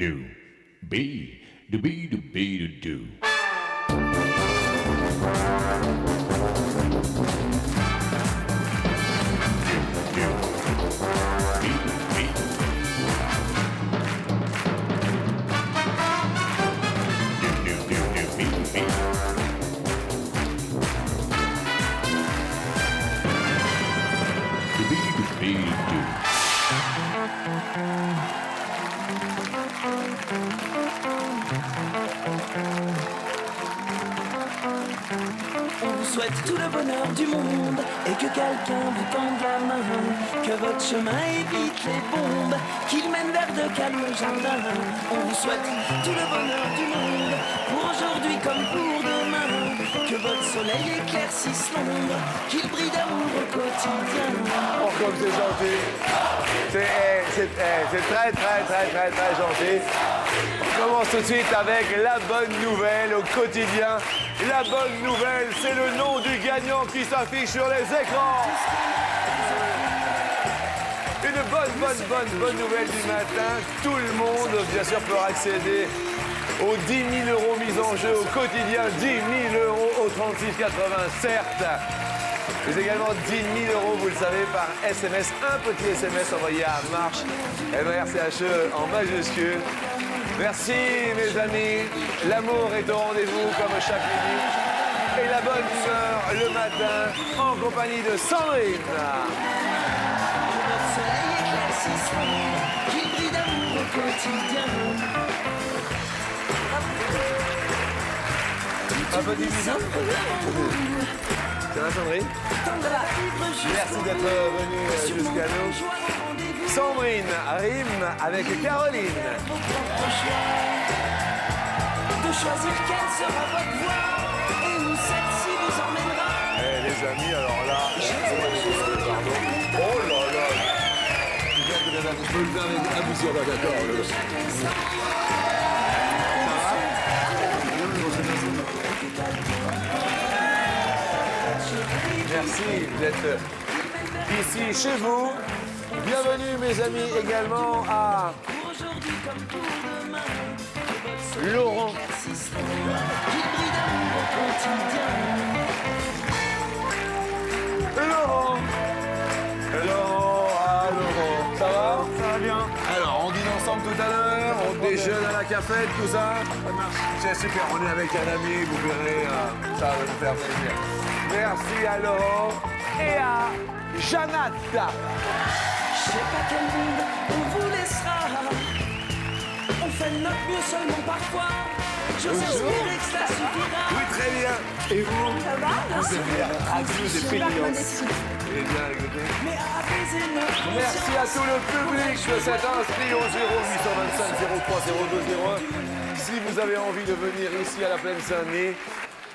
do, be, do, be, do, be, do, do. On vous souhaite tout le bonheur du monde et que quelqu'un vous tende la main, que votre chemin évite les bombes, qu'il mène vers de calmes jardins. On vous souhaite tout le bonheur du monde pour aujourd'hui comme pour demain, que votre soleil éclaircisse l'ombre, qu'il brille d'amour au quotidien. Oh, comme c'est gentil. C'est très gentil. On commence tout de suite avec la bonne nouvelle au quotidien. La bonne nouvelle, c'est le nom du gagnant qui s'affiche sur les écrans. Une bonne nouvelle du matin. Tout le monde, bien sûr, peut accéder aux 10 000 € mis en jeu au quotidien. 10 000 € au 36,80, certes. Mais également 10 000 €, vous le savez, par SMS. Un petit SMS envoyé à Marche, MRCHE en majuscule. Merci, mes amis. L'amour est au rendez-vous, comme chaque midi. Et la bonne humeur le matin, en compagnie de Sandrine. Votre soleil éclaircisse l'ombre, qu'il brille d'amour au quotidien. Un petit bisou. Ça va, Sandrine? Merci d'être venue jusqu'à nous. Sandrine rime avec Caroline. De choisir quelle sera votre voie et où celle-ci vous emmènera. Eh les amis, alors là, pardon. Oh là là. Je peux le faire avec un bisou, d'accord. Merci d'être ici chez vous. Bienvenue mes amis également à Laurent. Laurent. Laurent. Ça va? Ça va bien. Alors, on dîne ensemble tout à l'heure, on déjeune à la cafette, tout ça. Ça marche. C'est super, on est avec un ami, vous verrez, ça va nous faire plaisir. Merci à Laurent et à Janat. Je sais pas quel monde on vous laissera. On fait de notre mieux seulement parfois. J'ose espérer que ça suffira. Oui, très bien. Et vous? Ça va? Vous êtes bien. Adieu, des pétillances. Eh bien, écoutez. Mais apaiser notre Merci à tout le public de cet inscrit au 0825 03 0201. Si vous avez envie de venir ici à la Plaine Saint-Denis,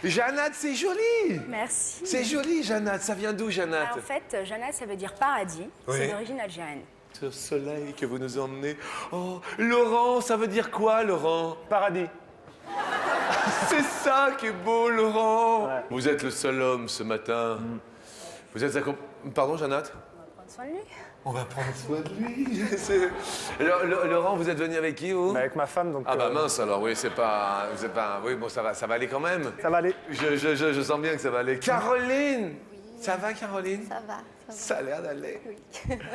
Janat, c'est joli. Merci. C'est joli, Janat. Ça vient d'où, Janat? En fait, Janat, ça veut dire paradis. Oui. C'est d'origine algérienne. Ce soleil que vous nous emmenez. Oh, Laurent, ça veut dire quoi, Laurent? Paradis. C'est ça qui est beau, Laurent. Ouais. Vous êtes le seul homme ce matin. Vous êtes Pardon, Janat? On va prendre soin de lui. On va prendre soin de lui. Laurent, vous êtes venu avec qui, vous? Avec ma femme, donc... Ah bah mince, alors, oui, oui, bon, ça va aller quand même. Ça va aller. Je sens bien que ça va aller. Caroline! Ça va, Caroline? Ça va. Ça a l'air d'aller. Oui.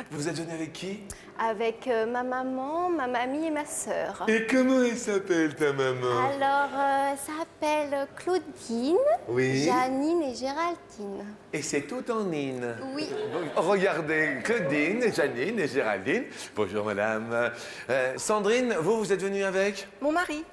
Vous êtes venu avec qui? Avec ma maman, ma mamie et ma sœur. Et comment elle s'appelle, ta maman? Alors, ça s'appelle Claudine, Oui. Janine et Géraldine. Et c'est tout en Nine. Oui. Regardez, Claudine, Janine et Géraldine. Bonjour, madame. Sandrine, vous êtes venue avec? Mon mari,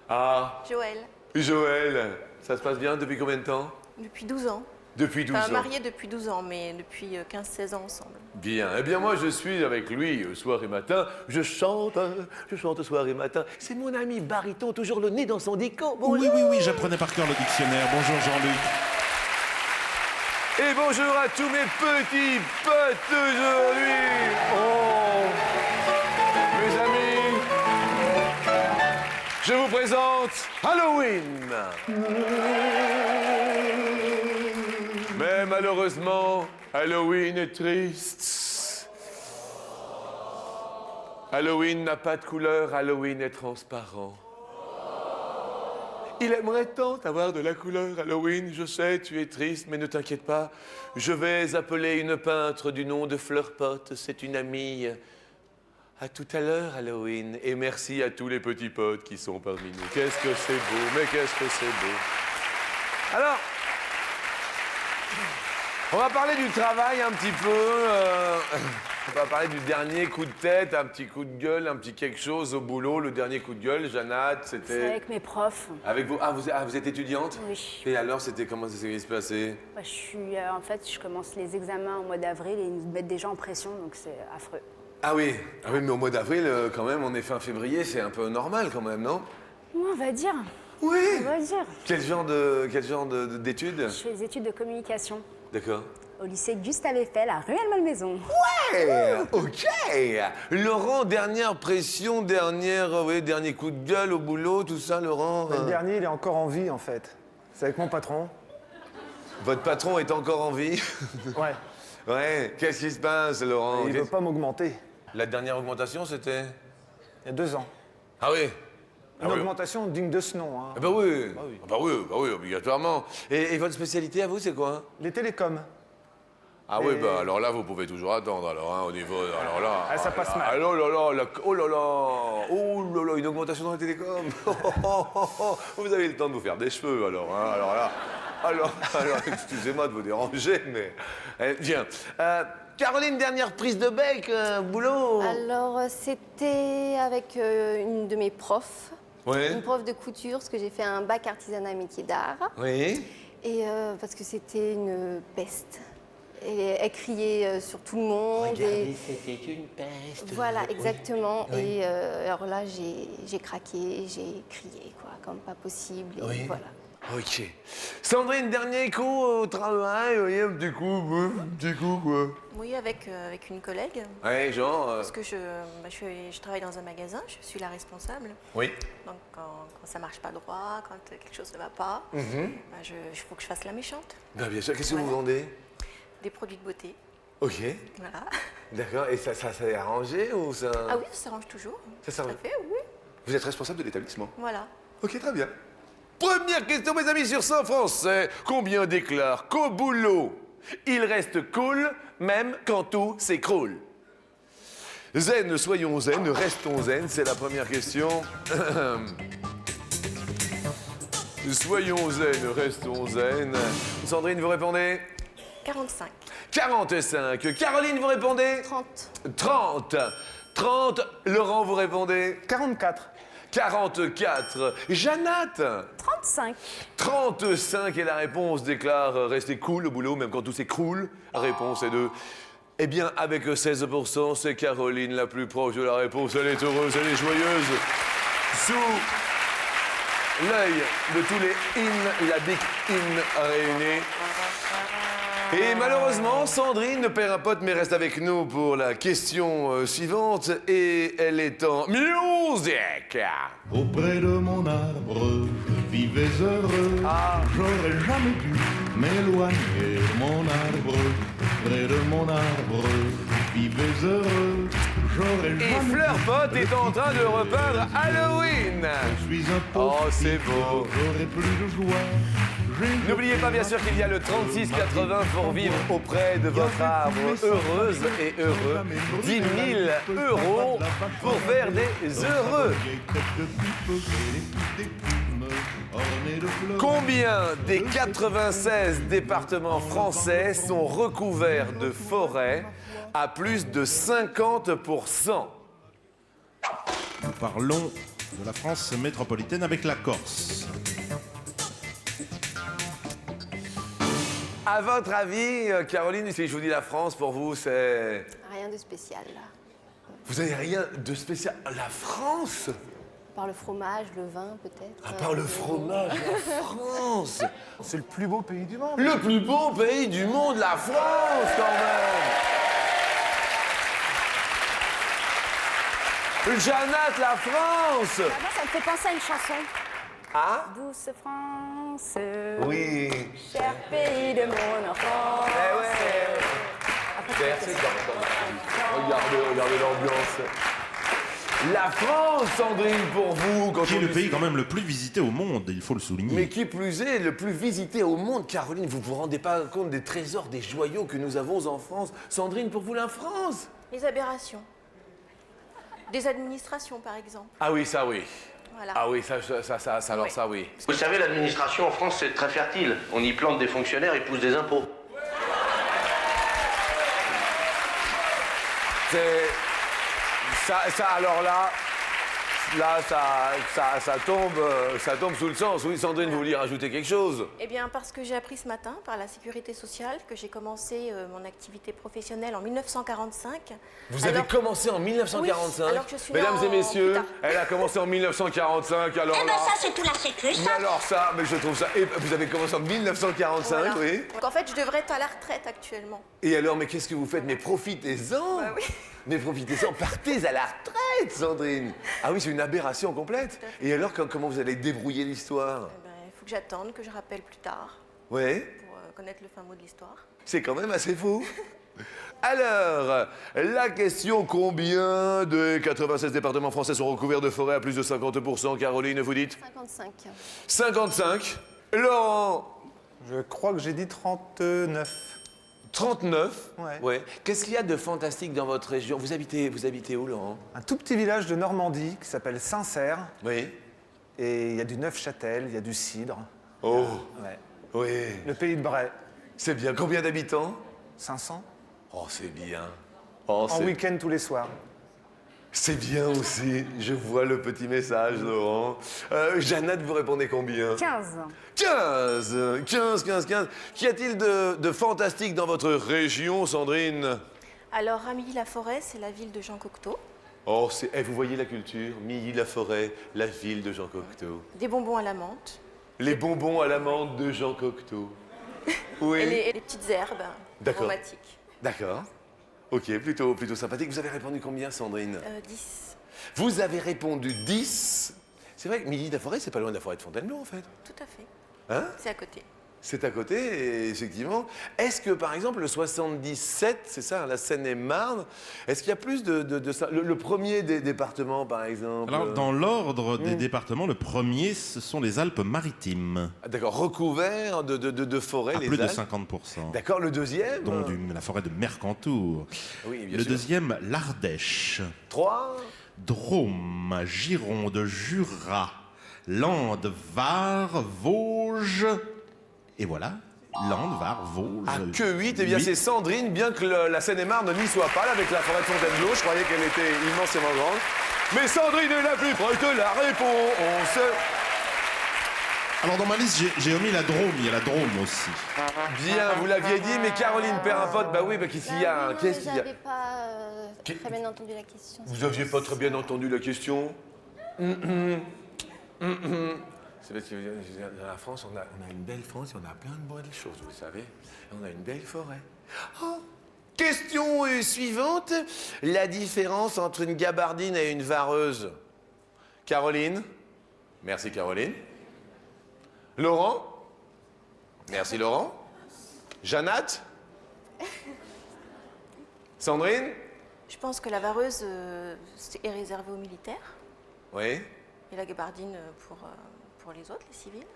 Ah, Joël, Joël. Ça se passe bien depuis combien de temps? depuis 12 ans. Depuis 12 Enfin, ans. mariés depuis 12 ans, mais depuis 15-16 ans ensemble. Bien. Eh bien, moi, je suis avec lui soir et matin. Je chante soir et matin. C'est mon ami baryton, toujours le nez dans son dico. Oui, j'apprenais par cœur le dictionnaire. Bonjour Jean-Luc. Et bonjour à tous mes petits potes d'aujourd'hui. Oh, mes amis, je vous présente Halloween. Mais malheureusement, Halloween est triste. Halloween n'a pas de couleur, Halloween est transparent. Il aimerait tant avoir de la couleur, Halloween. Je sais, tu es triste, mais ne t'inquiète pas. Je vais appeler une peintre du nom de Fleur Pote. C'est une amie. À tout à l'heure, Halloween. Et merci à tous les petits potes qui sont parmi nous. Qu'est-ce que c'est beau, mais qu'est-ce que c'est beau. Alors, on va parler du travail un petit peu. On va parler du dernier coup de tête, un petit coup de gueule, un petit quelque chose au boulot. Le dernier coup de gueule, Jeannat, C'est c'était... avec mes profs. Avec vous. Vous êtes étudiante? Oui. Et alors, c'était comment ça s'est passé? Moi, en fait, je commence les examens au mois d'avril et ils nous mettent déjà en pression, donc c'est affreux. Ah oui, mais au mois d'avril, quand même, on est fin février, c'est un peu normal quand même, non? Ouais, on va dire. Oui. On va dire. Quel genre d'études? Je fais des études de communication D'accord. au lycée Gustave Eiffel à Ruelle-Malmaison. Ouais, ok. Laurent, dernière pression, dernier coup de gueule au boulot, tout ça, Laurent. Le dernier, il est encore en vie, en fait. C'est avec mon patron. Votre patron est encore en vie? Ouais. Ouais. Qu'est-ce qui se passe, Laurent? Et il veut pas m'augmenter. La dernière augmentation, c'était? Il y a 2 ans. Ah oui. Une augmentation digne de ce nom. Hein. Ah bah oui. Bah oui, obligatoirement. Et votre spécialité à vous, c'est quoi? Les télécoms. Ah oui, bah alors là, vous pouvez toujours attendre, alors, hein, au niveau... Alors là... Ah, ça passe mal. Oh là là, une augmentation dans les télécoms. Vous avez le temps de vous faire des cheveux, alors, hein, alors là... Alors, excusez-moi de vous déranger, mais... Viens. Caroline, dernière prise de bec, boulot. Alors, c'était avec une de mes profs, Oui. une prof de couture, parce que j'ai fait un bac artisanat métier d'art. Oui. Et parce que c'était une peste. Et elle criait sur tout le monde. Regardez, c'était une peste. Voilà, exactement. Oui. Et alors là, j'ai craqué, j'ai crié, quoi, comme pas possible. Et Oui. voilà. Ok. Sandrine, dernier coup au travail, oui, un petit coup, quoi. Oui, avec une collègue. Ouais, genre... Parce que je travaille dans un magasin, je suis la responsable. Oui. Donc quand ça marche pas droit, quand quelque chose ne va pas, il faut que je fasse la méchante. Ben, bien sûr, qu'est-ce que vous Voilà. vendez? Des produits de beauté. Ok. Voilà. D'accord, et ça s'est arrangé ou ça... Ah oui, ça s'arrange toujours. Ça s'arrange. Tout à fait, oui. Vous êtes responsable de l'établissement? Voilà. Ok, très bien. Première question, mes amis, sur 100 Français. Combien déclarent qu'au boulot, il reste cool, même quand tout s'écroule? Zen, soyons zen, restons zen, c'est la première question. Soyons zen, restons zen. Sandrine, vous répondez? 45. 45. Caroline, vous répondez? 30. 30. 30. Laurent, vous répondez? 44. 44. Jeannat? 35. 35 est la réponse, déclare rester cool au boulot, même quand tout s'écroule. Réponse est 2. Eh bien, avec 16%, c'est Caroline la plus proche de la réponse. Elle est heureuse, elle est joyeuse. Sous l'œil de tous les in, la big in réunis. Et malheureusement, Sandrine perd un pote, mais reste avec nous pour la question suivante. Et elle est en musique. Auprès de mon arbre, je vivais heureux. J'aurais jamais dû m'éloigner de mon arbre. Près de mon arbre, je vivais heureux. J'aurais Et jamais Fleur dû Pote est en train de repeindre Halloween. Je suis un pauvre Oh, c'est petit, beau. J'aurais plus de joie. N'oubliez pas bien sûr qu'il y a le 3680 pour vivre auprès de votre arbre heureuse et heureux. 10 000 € pour faire des heureux. Combien des 96 départements français sont recouverts de forêts à plus de 50%? Nous parlons de la France métropolitaine avec la Corse. À votre avis, Caroline, si je vous dis la France, pour vous, c'est... Rien de spécial, là. Vous n'avez rien de spécial. La France? À part le fromage, le vin, peut-être. À part le fromage, la France. C'est le plus beau pays du monde. Le plus beau pays du monde, la France, quand même. Jeannat, la France. Moi, ça me fait penser à une chanson. Ah? Douce France, Oui. cher pays de mon enfance. Eh ouais. Après, Regardez l'ambiance. La France, Sandrine, pour vous. Qui est le pays quand même le plus visité au monde, il faut le souligner. Mais qui plus est, le plus visité au monde. Caroline, vous vous rendez pas compte des trésors, des joyaux que nous avons en France. Sandrine, pour vous, la France. Les aberrations. Des administrations, par exemple. Ah oui, ça oui. Voilà. Ah oui, alors Oui. ça oui. Vous savez, l'administration en France, c'est très fertile. On y plante des fonctionnaires, ils poussent des impôts. C'est... Ça, alors là, ça tombe sous le sens. Oui, Sandrine, vous vouliez rajouter quelque chose? Eh bien, parce que j'ai appris ce matin par la Sécurité sociale que j'ai commencé mon activité professionnelle en 1945. Vous avez commencé en 1945? Oui, alors que je suis Mesdames née et messieurs, plus tard. elle a commencé en 1945, alors Eh ben là... ça, c'est tout la sécu, ça. Mais alors ça, mais je trouve ça... Et vous avez commencé en 1945, Voilà. oui? Donc en fait, je devrais être à la retraite actuellement. Et alors, mais qu'est-ce que vous faites? Mais profitez-en! Bah oui. Mais profitez-en, partez à la retraite, Sandrine! Ah oui, c'est une aberration complète. Et alors, comment vous allez débrouiller l'histoire? Eh ben, il faut que j'attende, que je rappelle plus tard Ouais, pour connaître le fin mot de l'histoire. c'est quand même assez fou. Alors, la question, combien de 96 départements français sont recouverts de forêt à plus de 50%? Caroline, vous dites? 55. 55. Laurent? Je crois que j'ai dit 39. 39. Ouais. Qu'est-ce qu'il y a de fantastique dans votre région? Vous habitez où, Laurent? Un tout petit village de Normandie qui s'appelle Saint-Cerf. Oui. Et il y a du Neufchâtel, il y a du cidre. Oh, Ouais. oui. Le pays de Bray, C'est bien. Combien d'habitants? 500. Oh, c'est bien. Oh, En week-end tous les soirs. c'est bien aussi. Je vois le petit message, Laurent. Jeannette, vous répondez combien? 15. 15. Qu'y a-t-il de fantastique dans votre région, Sandrine? Alors, Ramilly-la-Forêt, c'est la ville de Jean Cocteau. Oh, vous voyez la culture? Milly-la-Forêt, la ville de Jean Cocteau. Des bonbons à la menthe. Les bonbons à l'amande de Jean Cocteau. Oui. Et les petites herbes D'accord. aromatiques. D'accord. Ok, plutôt sympathique. Vous avez répondu combien, Sandrine? 10. Vous avez répondu 10. C'est vrai que Milly-la-Forêt, c'est pas loin de la forêt de Fontainebleau, en fait. Tout à fait. Hein? C'est à côté. C'est à côté, et effectivement. Est-ce que, par exemple, le 77, c'est ça, la Seine-et-Marne, est-ce qu'il y a plus de ça? Le premier des départements, par exemple? Alors, dans l'ordre des départements, le premier, ce sont les Alpes-Maritimes. Ah, d'accord, recouvert de forêts, À les plus de Alpes. 50%. D'accord, le deuxième? Dont la forêt de Mercantour. Oui, bien Le sûr. deuxième, l'Ardèche. 3. Drôme, Gironde, Jura, Landes, Var, Vosges. Et voilà, Landes, Var, Vosges. Ah, que 8, eh bien c'est Sandrine, bien que la Seine-et-Marne n'y soit pas, là, avec la forêt de Fontainebleau. Je croyais qu'elle était immensément grande. Mais Sandrine est la plus proche de la réponse. Alors dans ma liste, j'ai omis la Drôme, il y a la Drôme aussi. Bien, vous l'aviez dit, mais Caroline perd un pote. Bah oui, bah qu'est-ce qu'il y a? Qu'est-ce qu'il y a? J'avais pas très bien entendu la question. Vous aviez pas très bien entendu la question? C'est parce que dans la France, on a une belle France et on a plein de belles choses, vous savez. On a une belle forêt. Oh. Question suivante. La différence entre une gabardine et une vareuse. Caroline? Merci, Caroline. Laurent? Merci, Laurent. Jeannette? Sandrine? Je pense que la vareuse est réservée aux militaires Oui. et la gabardine pour les autres, les civils.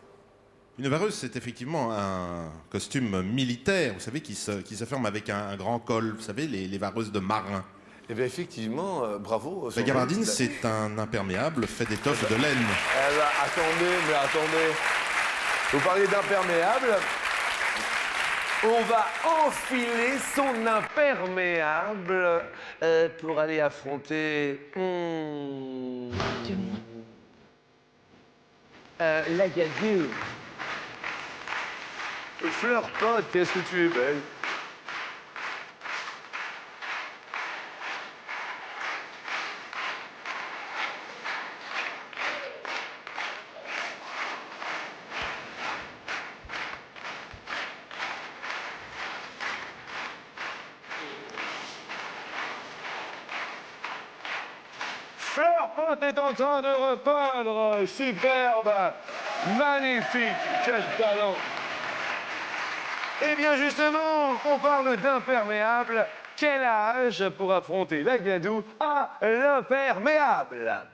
Une vareuse, c'est effectivement un costume militaire, vous savez, qui se ferme avec un grand col, vous savez, les vareuses de marins. Eh bien, effectivement, bravo. La gabardine, c'est un imperméable fait d'étoffe de laine. Eh ben, attendez. Vous parlez d'imperméable. On va enfiler son imperméable pour aller affronter la gazelle. Fleur pote, qu'est-ce que tu es belle. Fleur pote est en train de repeindre. Superbe. Magnifique. Quel talent. Eh bien justement, on parle d'imperméable. quel âge pour affronter la gadoue à l'imperméable?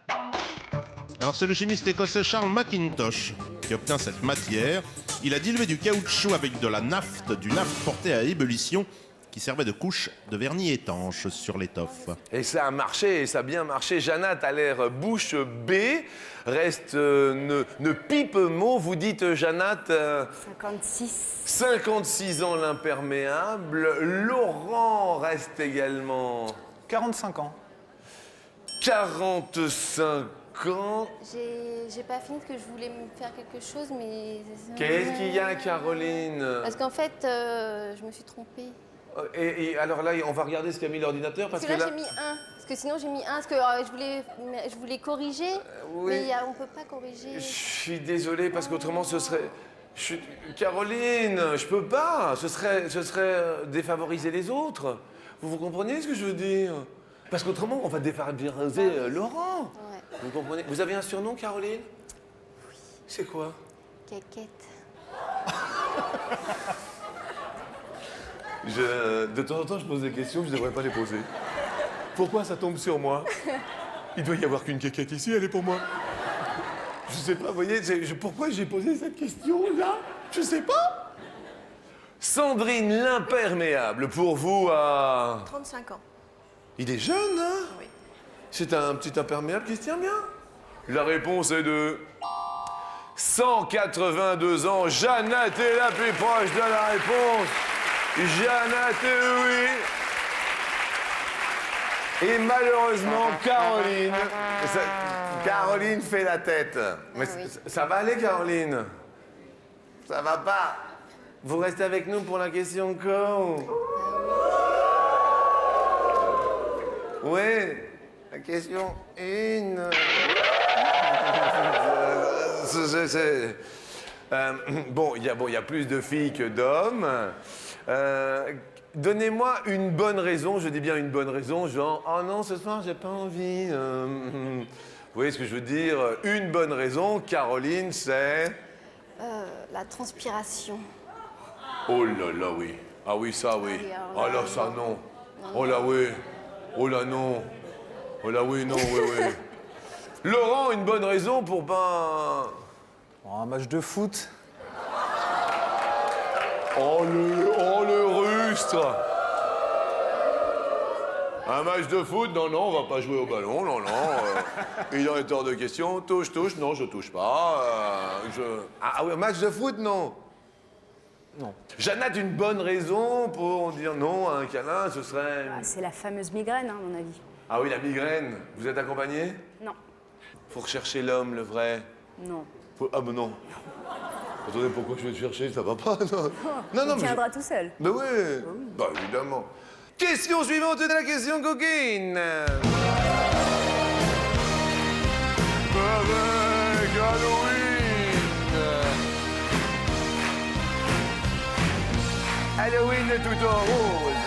Alors c'est le chimiste écossais Charles Mackintosh qui obtient cette matière. Il a dilué du caoutchouc avec de la naphte, du naphte porté à ébullition qui servait de couche de vernis étanche sur l'étoffe. Et ça a marché, et ça a bien marché. Janat a l'air bouche bée. Reste ne pipe mot. Vous dites, Janat 56. 56 ans l'imperméable. Laurent reste également 45 ans. 45 ans. J'ai pas fini parce que je voulais me faire quelque chose, mais... Qu'est-ce qu'il y a, Caroline? Parce qu'en fait, je me suis trompée. Et alors là, on va regarder ce qu'a mis l'ordinateur Parce que là, j'ai mis 1. Parce que sinon, j'ai mis 1. Parce que je voulais corriger, oui. mais on peut pas corriger. Je suis désolé, parce qu'autrement, ce serait... Caroline, je peux pas. Ce serait défavoriser les autres. Vous comprenez ce que je veux dire? Parce qu'autrement, on va défavoriser Laurent. Ouais. Vous comprenez? Vous avez un surnom, Caroline? Oui. C'est quoi? Caquette. De temps en temps, je pose des questions que je ne devrais pas les poser. Pourquoi ça tombe sur moi? Il doit y avoir qu'une caquette ici, elle est pour moi. Je sais pas, vous voyez, pourquoi j'ai posé cette question-là? Je sais pas. Sandrine l'imperméable, pour vous, à... 35 ans. Il est jeune, hein? Oui. C'est un petit imperméable qui se tient bien. La réponse est de... 182 ans. Jeannette est la plus proche de la réponse. Jeannette, oui. Et malheureusement, Caroline... Caroline fait la tête. Mais oui. ça va aller, Caroline? Ça va pas? Vous restez avec nous pour la question co? Oui, la question 1. Bon, il y a plus de filles que d'hommes. Donnez-moi une bonne raison, je dis bien une bonne raison, genre, oh non, ce soir, j'ai pas envie. Vous voyez ce que je veux dire? Une bonne raison, Caroline, c'est... La transpiration. Oh là là, oui. Ah oui, ça, oui. Ah Oh là, ça, non. Oh là, oui. Oh là, non. Oh là, oui, non, oui, oui. Laurent, une bonne raison pour pas... Un match de foot. Oh le rustre. Un match de foot, non, non, on va pas jouer au ballon, non, non. Il en est hors de question. Touche, non, je touche pas. Ah oui, un match de foot, non. Non. Jeannette, une bonne raison pour dire non à un câlin, ce serait... C'est la fameuse migraine, hein, à mon avis. Ah oui, la migraine. Vous êtes accompagné? Non. Faut rechercher l'homme, le vrai. Non. Ah ben non. Attendez, pourquoi je vais te chercher? Ça va pas, non? Non, non, Il tiendra tout seul. Ben oui. Bah évidemment. Question suivante de la question coquine. Avec Halloween. Halloween tout en rose.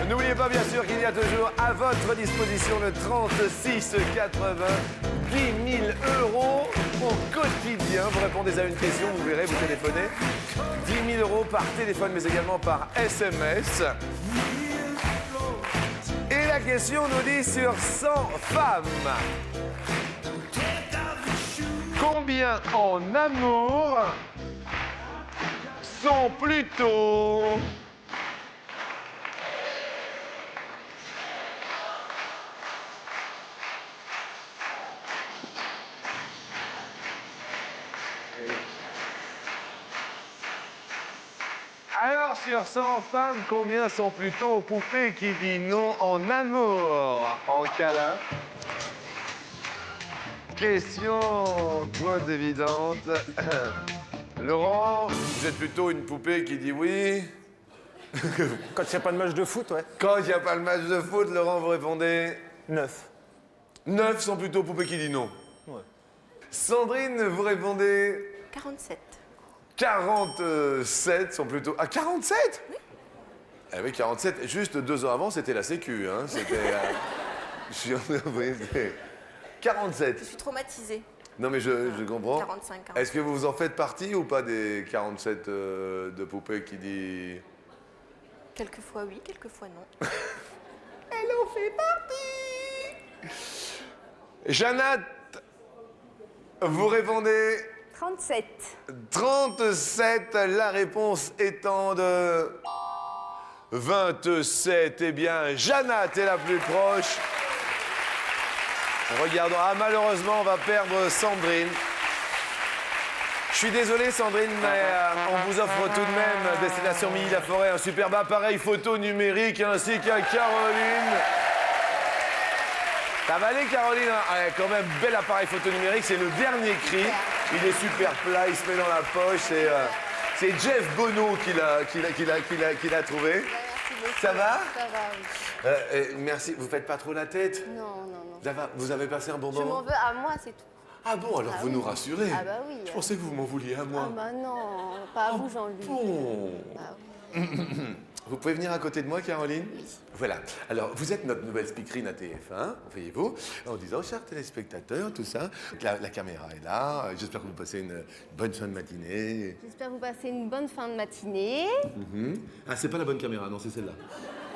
N'oubliez pas bien sûr qu'il y a toujours à votre disposition le 3680, 10 000 € au quotidien. Vous répondez à une question, vous verrez, vous téléphonez. 10 000 € par téléphone, mais également par SMS. Et la question nous dit sur 100 femmes. Combien en amour sont plutôt... Alors, sur 100 femmes, combien sont plutôt poupées qui dit non en amour, en câlin? Question moins évidente. Laurent, vous êtes plutôt une poupée qui dit oui? Quand il n'y a pas de match de foot, ouais. Quand il n'y a pas le match de foot, Laurent, vous répondez? 9. 9 sont plutôt poupées qui dit non. Ouais. Sandrine, vous répondez? 47. 47 sont plutôt... Ah, 47? Oui. Eh oui, 47. Juste 2 ans avant, c'était la Sécu. Hein. C'était... c'était 47. Je suis traumatisée. Non, mais je comprends. 45 ans. Est-ce que vous en faites partie ou pas des 47 de poupées qui dit... Quelquefois oui, quelquefois non. Elle en fait partie. Jeannette, vous répondez 37. 37, la réponse étant de 27. Eh bien, Jeannette est la plus proche. Regardons. Ah, malheureusement, on va perdre Sandrine. Je suis désolé, Sandrine, mais on vous offre tout de même, Destination Milly-la-Forêt, un superbe appareil photo numérique ainsi qu'à Caroline. Ça va aller, Caroline, hein? Ah, quand même, bel appareil photo numérique, c'est le dernier cri. Il est super plat, il se met dans la poche. C'est Jeff Bono qui l'a trouvé. Merci beaucoup. Ça va? Ça va, oui. Merci, vous faites pas trop la tête? Non, non, non. Ça va, vous avez passé un bon Je m'en moment? veux à moi, c'est tout. Ah bon, alors vous nous rassurez. Ah bah oui. Je pensais que vous m'en vouliez à moi. Ah bah non, pas à vous, Jean-Luc. Bon. Ah oui. Vous pouvez venir à côté de moi, Caroline? Oui. Voilà. Alors, vous êtes notre nouvelle speakerine à TF1, voyez-vous, en disant, chers téléspectateurs, tout ça. La caméra est là. J'espère que vous passez une bonne fin de matinée. J'espère que vous passez une bonne fin de matinée. Ah, c'est pas la bonne caméra, non, c'est celle-là.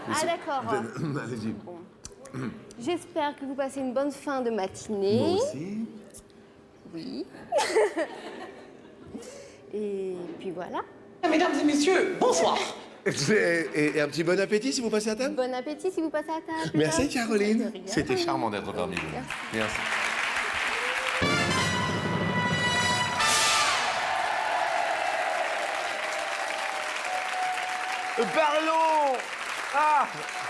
Ah d'accord. Allez-y. Bon. J'espère que vous passez une bonne fin de matinée. Moi aussi. Oui. Et puis voilà. Mesdames et messieurs, bonsoir. Et un petit bon appétit si vous passez à table? Bon appétit si vous passez à table. Merci, Caroline. De rien. C'était charmant d'être parmi vous. Merci.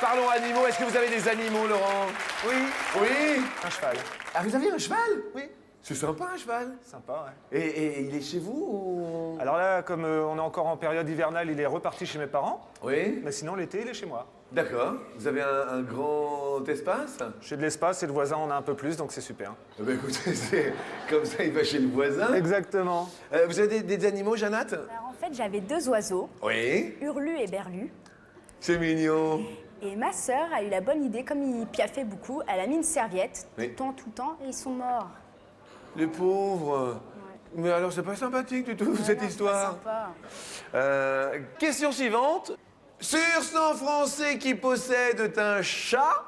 Parlons animaux. Est-ce que vous avez des animaux, Laurent? Oui. Oui. Un cheval. Ah, vous avez un cheval? Oui. C'est sympa, un cheval. Sympa, ouais. Et il est chez vous ou... Alors là, comme on est encore en période hivernale, il est reparti chez mes parents. Oui. Mais sinon, l'été, il est chez moi. D'accord. Vous avez un grand espace? J'ai de l'espace et le voisin en a un peu plus, donc c'est super. Eh ben, écoutez, c'est comme ça, il va chez le voisin. Exactement. Vous avez des animaux, Jeannette? Alors en fait, j'avais 2 oiseaux, Oui. Hurlu et Berlu. C'est mignon. Et ma sœur a eu la bonne idée, comme ils piaffaient beaucoup, elle a mis une serviette Oui. tout le temps, et ils sont morts. Les pauvres. Mais alors, c'est pas sympathique du tout, cette Non, c'est histoire. pas sympa. Question suivante. Sur 100 Français qui possèdent un chat...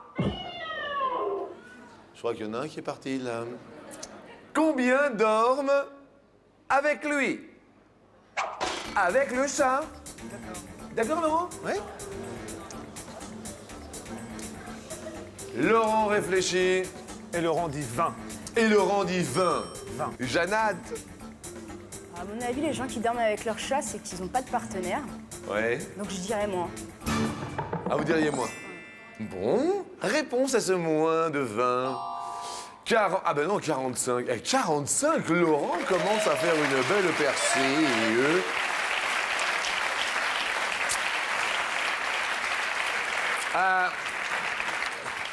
Je crois qu'il y en a un qui est parti, là. Combien dorment avec lui? Avec le chat. D'accord, Laurent? Oui. Laurent réfléchit. Et Laurent dit 20. Et Laurent dit 20. 20. Jeannette. À mon avis, les gens qui dorment avec leur chat, c'est qu'ils n'ont pas de partenaire. Ouais. Donc je dirais moins. Ah, vous diriez moins. Bon, réponse à ce moins de 20. Ah ben non, 45. 45, Laurent commence à faire une belle percée.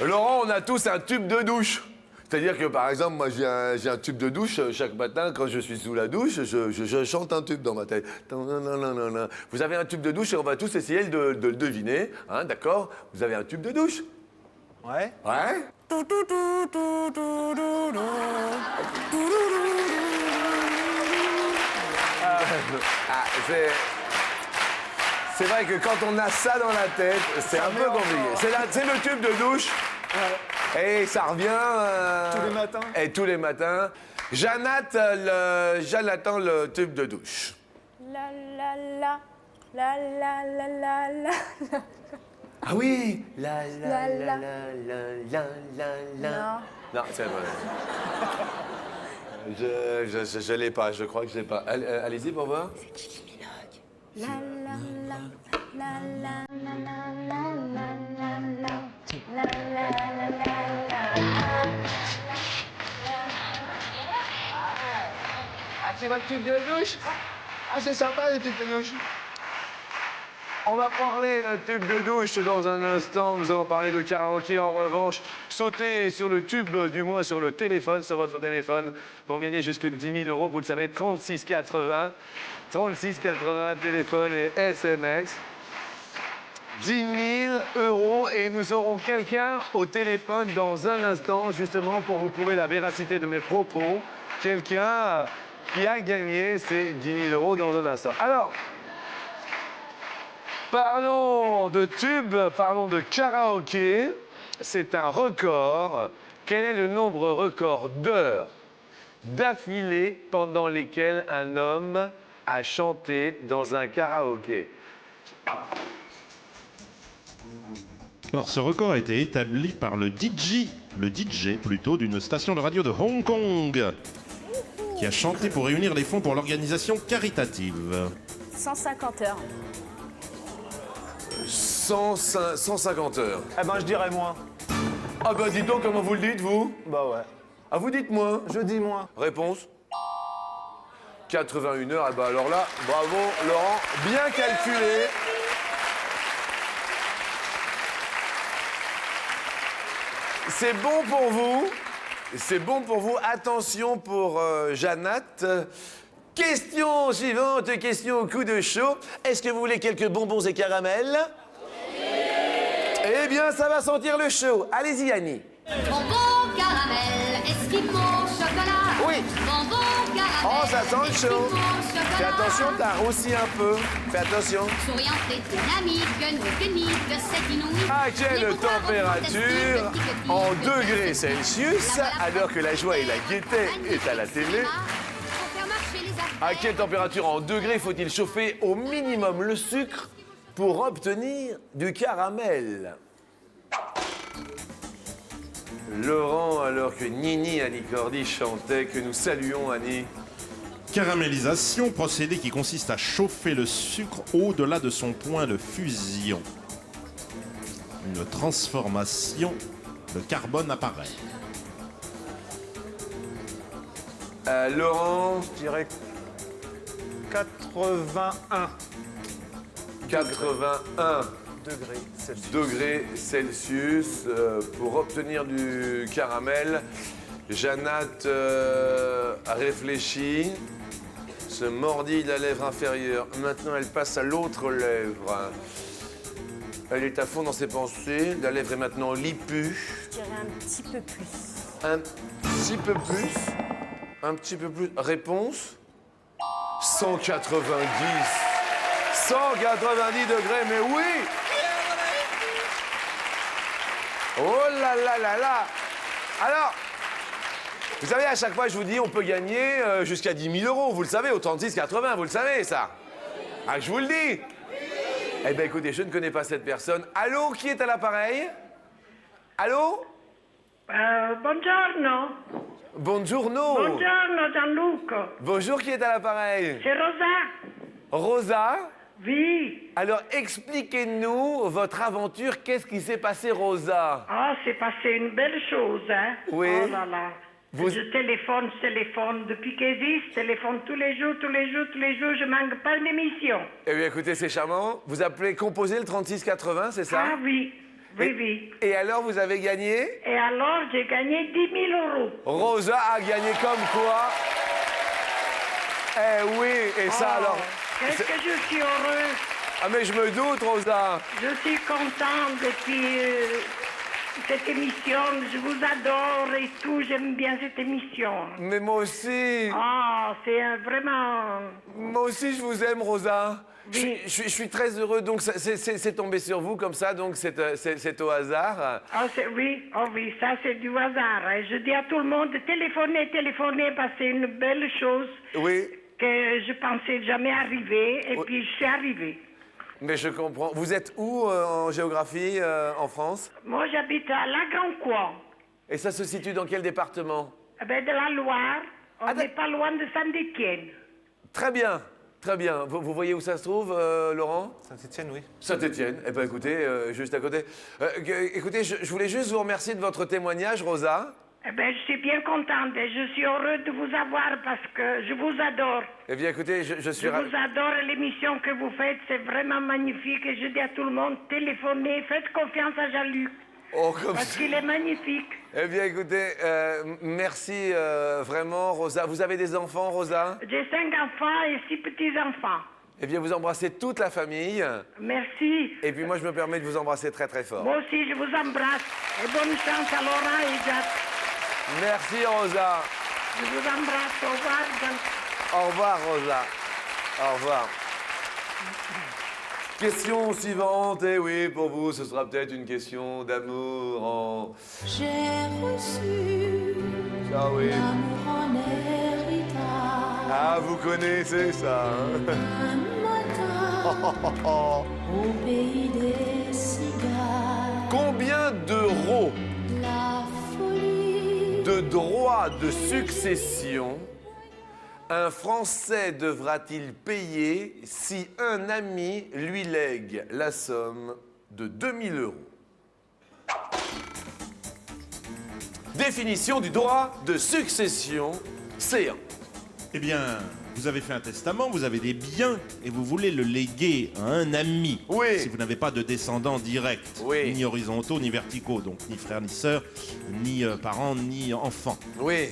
Laurent, on a tous un tube de douche. C'est-à-dire que, par exemple, moi, j'ai un tube de douche. Chaque matin, quand je suis sous la douche, je chante un tube dans ma tête. Vous avez un tube de douche et on va tous essayer de le deviner. Hein, d'accord? Vous avez un tube de douche? Ouais. Ouais? C'est vrai que quand on a ça dans la tête, c'est un peu compliqué. C'est le tube de douche. Et ça revient... Tous les matins. Et tous les matins. Jeannette attend le tube de douche. La la la, la la la la la. Ah oui. La, la. Non. Non, c'est vrai. Je l'ai pas, je crois que je l'ai pas. Allez-y pour voir. La la la, la la la la la la la. La la la la la. Ah, c'est votre tube de douche? Ah, c'est sympa, le tube de douche. On va parler d'un tube de douche dans un instant. Nous allons parler de karaoké en revanche. Sautez sur le tube, du moins sur le téléphone, sur votre téléphone, pour gagner jusqu'à 10 000 €. Vous le savez, 36,80. 36,80, téléphone et SMS. 10 000 € et nous aurons quelqu'un au téléphone dans un instant, justement pour vous prouver la véracité de mes propos. Quelqu'un qui a gagné ces 10 000 € dans un instant. Alors, Parlons de tube, parlons de karaoké. C'est un record. Quel est le nombre record d'heures d'affilée pendant lesquelles un homme a chanté dans un karaoké? Alors, ce record a été établi par le DJ plutôt, d'une station de radio de Hong Kong, qui a chanté pour réunir les fonds pour l'organisation caritative. 150 heures. 150 heures. Eh ben, je dirais moins. Ah bah dites donc, comment vous le dites, vous? Bah ouais. Ah, vous dites moins. Je dis moins. Réponse 81 heures. Ah bah alors là, bravo Laurent, bien calculé. C'est bon pour vous. C'est bon pour vous. Attention pour Jeannette. Question suivante, question au coup de chaud. Est-ce que vous voulez quelques bonbons et caramels? Eh bien, ça va sentir le chaud. Allez-y, Annie. Bonbon, caramel, esquimau, chocolat. Oui. Bonbon, caramel. Oh, ça sent le chaud. esquimau, Fais chocolat. attention, t'as roussi un peu. Fais attention. Souriante et dynamique, nos gueniques, c'est inouï. À quelle Les boudoirs température ont contesté, en petit, degrés petit, Celsius, la voilà alors que la joie et la gaieté est à la télé? Pour faire marcher les affaires. À quelle température en degrés faut-il chauffer au minimum le sucre pour obtenir du caramel? Laurent, alors que Nini Annie Cordy chantait, que nous saluons Annie. Caramélisation, procédé qui consiste à chauffer le sucre au-delà de son point de fusion. Une transformation, le carbone apparaît. Laurent, Je dirais 81 81 degrés Celsius. Celsius pour obtenir du caramel. Jeannette a réfléchi, se mordit la lèvre inférieure. Maintenant, elle passe à l'autre lèvre. Elle est à fond dans ses pensées. La lèvre est maintenant lipue. Je dirais un petit peu plus. Un petit peu plus. Un petit peu plus. Réponse 190. 190 degrés, mais oui! Oh là là là là! Alors, vous savez, à chaque fois, je vous dis, on peut gagner jusqu'à 10 000 €. Vous le savez, au 36,80, vous le savez, ça? Ah, je vous le dis! Eh bien, écoutez, je ne connais pas cette personne. Allô, qui est à l'appareil? Allô? Buongiorno. Buongiorno. Buongiorno Gianluco. Bonjour, qui est à l'appareil? C'est Rosa. Rosa? Oui. Alors, expliquez-nous votre aventure. Qu'est-ce qui s'est passé, Rosa? Ah, c'est passé une belle chose, hein? Oui. Oh là là. Je téléphone depuis qu'existe, je téléphone tous les jours, je manque pas d'émission. Eh bien, écoutez, c'est charmant. Vous appelez composer le 3680, c'est ça? Ah oui. Oui. Et alors, vous avez gagné? Et alors, j'ai gagné 10 000 €. Rosa a gagné comme quoi? Eh oui, et ça Oh, alors? Qu'est-ce que je suis heureux. Ah mais je me doute, Rosa. Je suis contente depuis cette émission. Je vous adore et tout. J'aime bien cette émission. Mais moi aussi. Ah, c'est vraiment... Moi aussi, je vous aime, Rosa. Oui. Je suis très heureux. Donc, c'est tombé sur vous comme ça, donc c'est au hasard. Ah, oui, ça c'est du hasard. Hein. Je dis à tout le monde, téléphonez, parce que c'est une belle chose. Oui. Que je pensais jamais arriver, et puis je suis arrivée. Mais je comprends. Vous êtes où en géographie en France? Moi, j'habite à La Grand-Coin. Et ça se situe dans quel département? De la Loire. On n'est pas loin de Saint-Étienne. Très bien, très bien. Vous voyez où ça se trouve, Laurent? Saint-Étienne, oui. Saint-Étienne. Eh bien, écoutez, juste à côté. Écoutez, je voulais juste vous remercier de votre témoignage, Rosa. Eh bien, je suis bien contente et je suis heureux de vous avoir parce que je vous adore. Eh bien, écoutez, je suis... Je vous adore, l'émission que vous faites, c'est vraiment magnifique et je dis à tout le monde, téléphonez, faites confiance à Jean-Luc. Oh, comme parce qu'il est magnifique. Eh bien, écoutez, merci vraiment, Rosa. Vous avez des enfants, Rosa? J'ai 5 enfants et 6 petits-enfants. Eh bien, vous embrassez toute la famille. Merci. Et puis moi, je me permets de vous embrasser très, très fort. Moi aussi, je vous embrasse. Et bonne chance à Laurent et Jacques. Merci, Rosa. Je vous embrasse. Au revoir. Au revoir, Rosa. Au revoir. Question suivante, et oui, pour vous, ce sera peut-être une question d'amour en... J'ai reçu Ah oui. l'amour en héritage. Ah, vous connaissez ça, hein? Un matin, au pays des cigales, Combien d'euros la folie de droits de succession un Français devra-t-il payer si un ami lui lègue la somme de 2000 €? Définition du droit de succession C1. Eh bien, vous avez fait un testament, vous avez des biens et vous voulez le léguer à un ami. Oui. Si vous n'avez pas de descendants directs, Oui. ni horizontaux, ni verticaux, donc ni frères, ni sœurs, ni parents, ni enfants. Oui.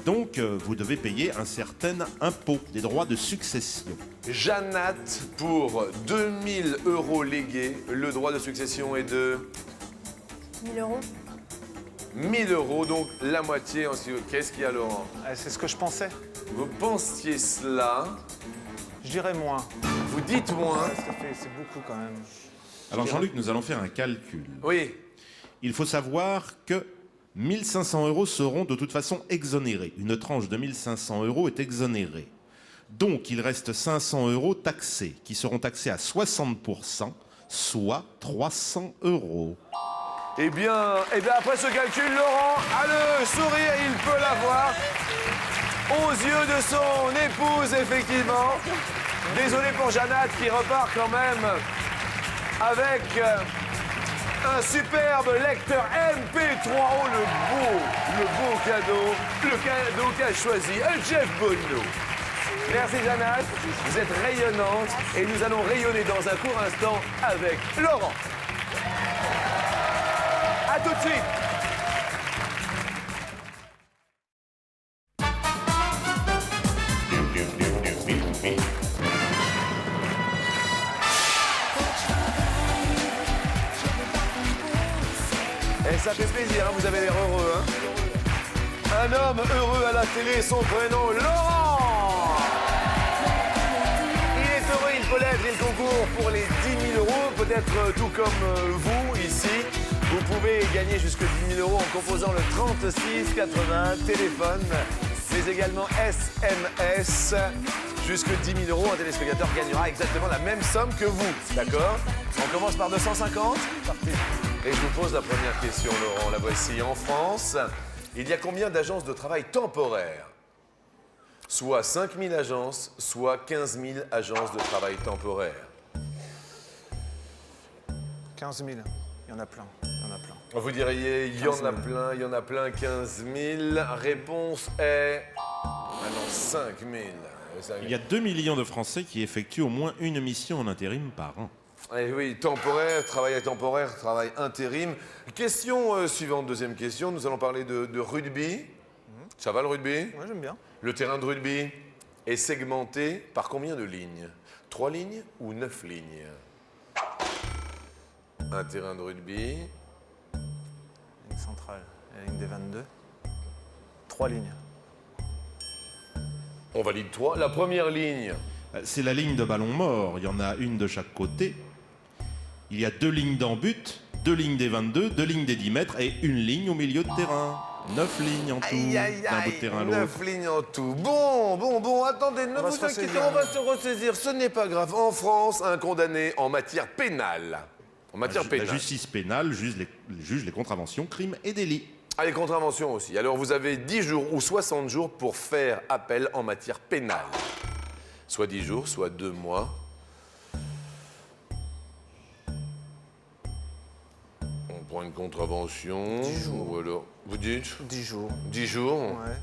Donc, vous devez payer un certain impôt, des droits de succession. Jeannat, pour 2000 € légués, le droit de succession est de 1000 euros. 1000 €, donc la moitié. Qu'est-ce qu'il y a, Laurent? C'est ce que je pensais. Vous pensiez cela? Je dirais moins. Vous dites moins. C'est beaucoup quand même. Alors, Jean-Luc, nous allons faire un calcul. Oui. Il faut savoir que 1500 € seront de toute façon exonérés. Une tranche de 1500 € est exonérée. Donc, il reste 500 € taxés, qui seront taxés à 60%, soit 300 €. Eh bien, après ce calcul, Laurent a le sourire, il peut l'avoir. Aux yeux de son épouse, effectivement. Désolé pour Jeannat qui repart quand même avec un superbe lecteur MP3. Oh, le beau cadeau. Le cadeau qu'a choisi Jeff Bonneau. Merci Jeannat, vous êtes rayonnante et nous allons rayonner dans un court instant avec Laurent. A tout de suite. Et ça fait plaisir, hein, vous avez l'air heureux. Hein. Un homme heureux à la télé, son prénom Laurent. Il est heureux, il peut l'être, il concourt pour les 10 000 €, peut-être tout comme vous ici. Vous pouvez gagner jusque 10 000 € en composant le 36 80 téléphone, mais également SMS. Jusque 10 000 €, un téléspectateur gagnera exactement la même somme que vous, d'accord? On commence par 250. Parti. Et je vous pose la première question, Laurent, la voici. En France, il y a combien d'agences de travail temporaires? Soit 5 000 agences, soit 15 000 agences de travail temporaires. 15 000. Il y en a plein. Vous diriez, il y en a plein, 15 000. Réponse est... Ah non, 5 000. Il y a 2 millions de Français qui effectuent au moins une mission en intérim par an. Eh oui, temporaire, travail intérim. Question suivante, deuxième question. Nous allons parler de rugby. Ça va le rugby? Oui, j'aime bien. Le terrain de rugby est segmenté par combien de lignes? 3 lignes ou 9 lignes? Un terrain de rugby. Ligne centrale, la ligne des 22. 3 lignes. On valide 3. La première ligne. C'est la ligne de ballon mort. Il y en a une de chaque côté. Il y a 2 lignes d'en but, 2 lignes des 22, 2 lignes des 10 mètres et une ligne au milieu de terrain. 9 lignes en tout, d'un bout de terrain à l'autre. 9 lignes en tout. Bon, attendez, ne vous inquiétez, on va se ressaisir. Ce n'est pas grave. En France, un condamné en matière pénale. La justice pénale juge les contraventions, crimes et délits. Ah, les contraventions aussi. Alors, vous avez 10 jours ou 60 jours pour faire appel en matière pénale. Soit 10 jours, soit 2 mois. On prend une contravention. 10 jours. Ou alors, vous dites 10 jours. 10 jours. Ouais.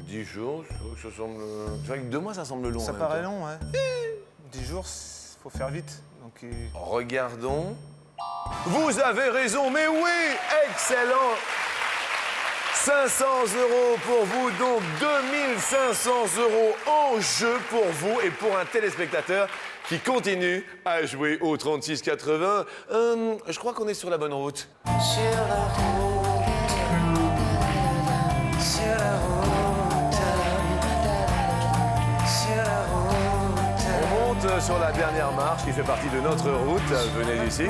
10 jours, ça semble... C'est vrai que 2 mois, ça semble long. Ça paraît long, ouais. 10 jours, faut faire vite. Donc, regardons. Vous avez raison, mais oui, excellent. 500 € pour vous, donc 2500 € en jeu pour vous et pour un téléspectateur qui continue à jouer au 36-80. Je crois qu'on est sur la bonne route. Sur la route, sur la route, sur la route. On monte sur la dernière marche qui fait partie de notre route. Venez ici.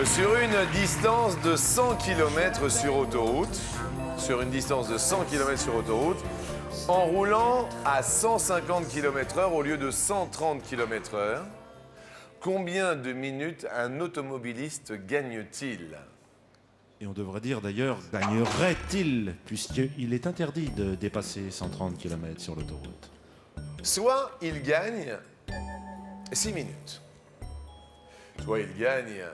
Sur une distance de 100 km sur autoroute, en roulant à 150 km/h au lieu de 130 km/h, combien de minutes un automobiliste gagne-t-il? Et on devrait dire d'ailleurs, gagnerait-il, puisqu'il est interdit de dépasser 130 km sur l'autoroute. Soit il gagne 6 minutes, soit il gagne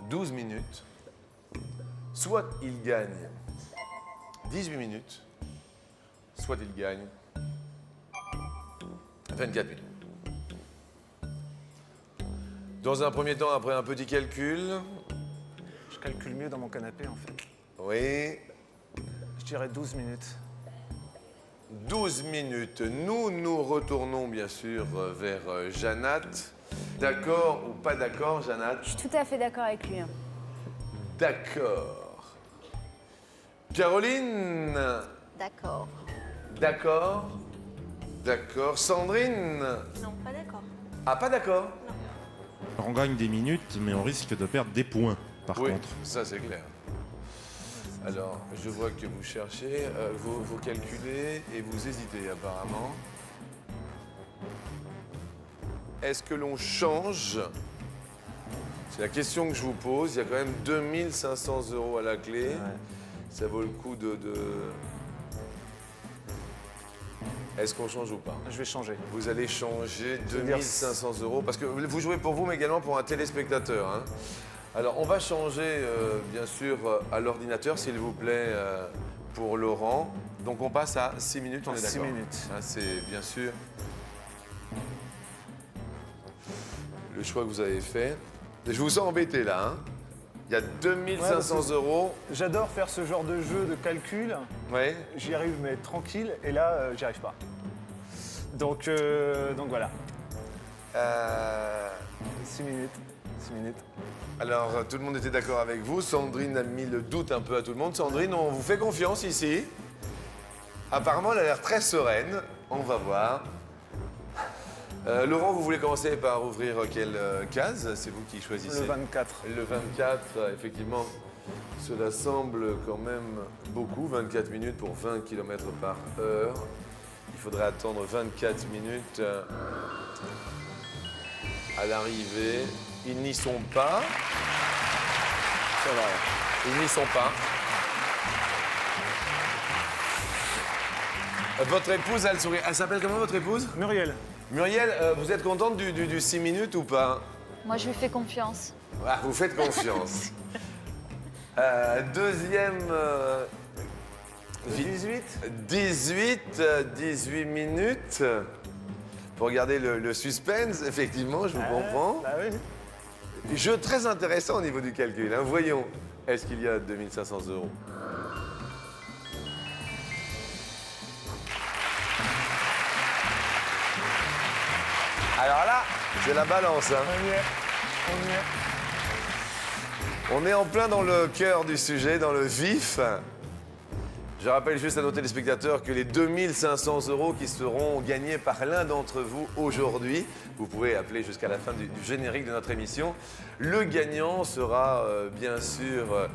12 minutes, soit il gagne 18 minutes, soit il gagne 24 minutes. Dans un premier temps, après un petit calcul... Je calcule mieux dans mon canapé, en fait. Oui. Je dirais 12 minutes. 12 minutes. Nous nous retournons, bien sûr, vers Janat. D'accord ou pas d'accord, Janat? Je suis tout à fait d'accord avec lui. D'accord. Caroline? D'accord. D'accord. D'accord. Sandrine? Non, pas d'accord. Ah, pas d'accord? On gagne des minutes, mais on risque de perdre des points, par Oui, contre. ça c'est clair. Alors, je vois que vous cherchez, vous calculez et vous hésitez apparemment. Est-ce que l'on change? C'est la question que je vous pose. Il y a quand même 2500 € à la clé. Ouais. Ça vaut le coup de... Est-ce qu'on change ou pas? Je vais changer. Vous allez changer Je veux dire 2500 € parce que vous jouez pour vous, mais également pour un téléspectateur. Hein. Alors, on va changer, bien sûr, à l'ordinateur, s'il vous plaît, pour Laurent. Donc, on passe à 6 minutes, on est d'accord? 6 minutes. Hein, c'est bien sûr le choix que vous avez fait. Je vous sens embêté, là. Hein. Il y a 2500 €. J'adore faire ce genre de jeu de calcul. Ouais. J'y arrive, mais tranquille. Et là, j'y arrive pas. Donc voilà. 6 minutes. 6 minutes. Alors, tout le monde était d'accord avec vous. Sandrine a mis le doute un peu à tout le monde. Sandrine, on vous fait confiance ici. Apparemment, elle a l'air très sereine. On va voir. Laurent, vous voulez commencer par ouvrir quelle case? C'est vous qui choisissez. Le 24. Le 24, effectivement, cela semble quand même beaucoup. 24 minutes pour 20 km/h. Il faudrait attendre 24 minutes à l'arrivée. Ils n'y sont pas. Ça va. Ils n'y sont pas. Votre épouse a le sourire. Elle s'appelle comment, votre épouse? Muriel. Muriel, vous êtes contente du 6 minutes ou pas? Moi, je lui fais confiance. Ah, vous faites confiance. Deuxième... 18 minutes. Pour garder le suspense, effectivement, je vous comprends. Bah oui. Jeu très intéressant au niveau du calcul. Hein. Voyons, est-ce qu'il y a 2500 €? Alors là, c'est la balance. Hein. On est en plein dans le cœur du sujet, dans le vif. Je rappelle juste à nos téléspectateurs que les 2500 € qui seront gagnés par l'un d'entre vous aujourd'hui, vous pouvez appeler jusqu'à la fin du générique de notre émission. Le gagnant sera bien sûr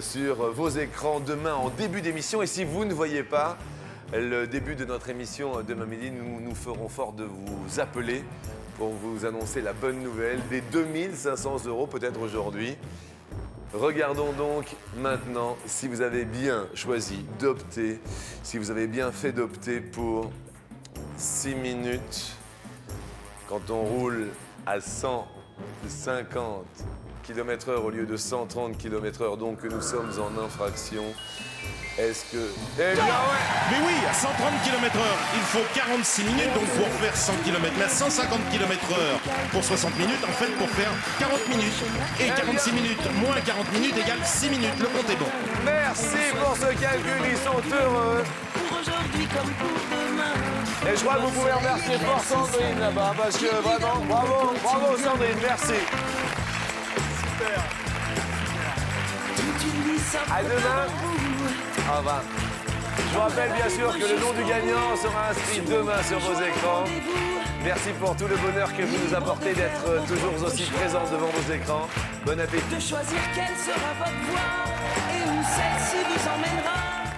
sur vos écrans demain en début d'émission. Et si vous ne voyez pas le début de notre émission demain midi, nous ferons fort de vous appeler pour vous annoncer la bonne nouvelle des 2500 € peut-être aujourd'hui. Regardons donc maintenant si vous avez bien choisi d'opter, si vous avez bien fait d'opter pour 6 minutes quand on roule à 150 km/h au lieu de 130 km/h, donc que nous sommes en infraction. Est-ce que... Eh bien ouais. Mais oui, à 130 km/h, il faut 46 minutes donc pour faire 100 km. Mais à 150 km/h pour 60 minutes, en fait, pour faire 40 minutes. Et 46 minutes moins 40 minutes égale 6 minutes. Le compte est bon. Merci pour ce calcul, ils sont heureux. Pour aujourd'hui comme pour demain. Et je crois que vous pouvez remercier fort Sandrine là-bas, parce que vraiment, bravo, bravo Sandrine, merci. Super. À demain. Au revoir. Je vous rappelle bien sûr que le nom du gagnant sera inscrit demain sur vos écrans. Merci pour tout le bonheur que vous nous apportez d'être toujours aussi présents devant vos écrans. Bon appétit. De choisir quelle sera votre voie et où celle-ci vous emmènera.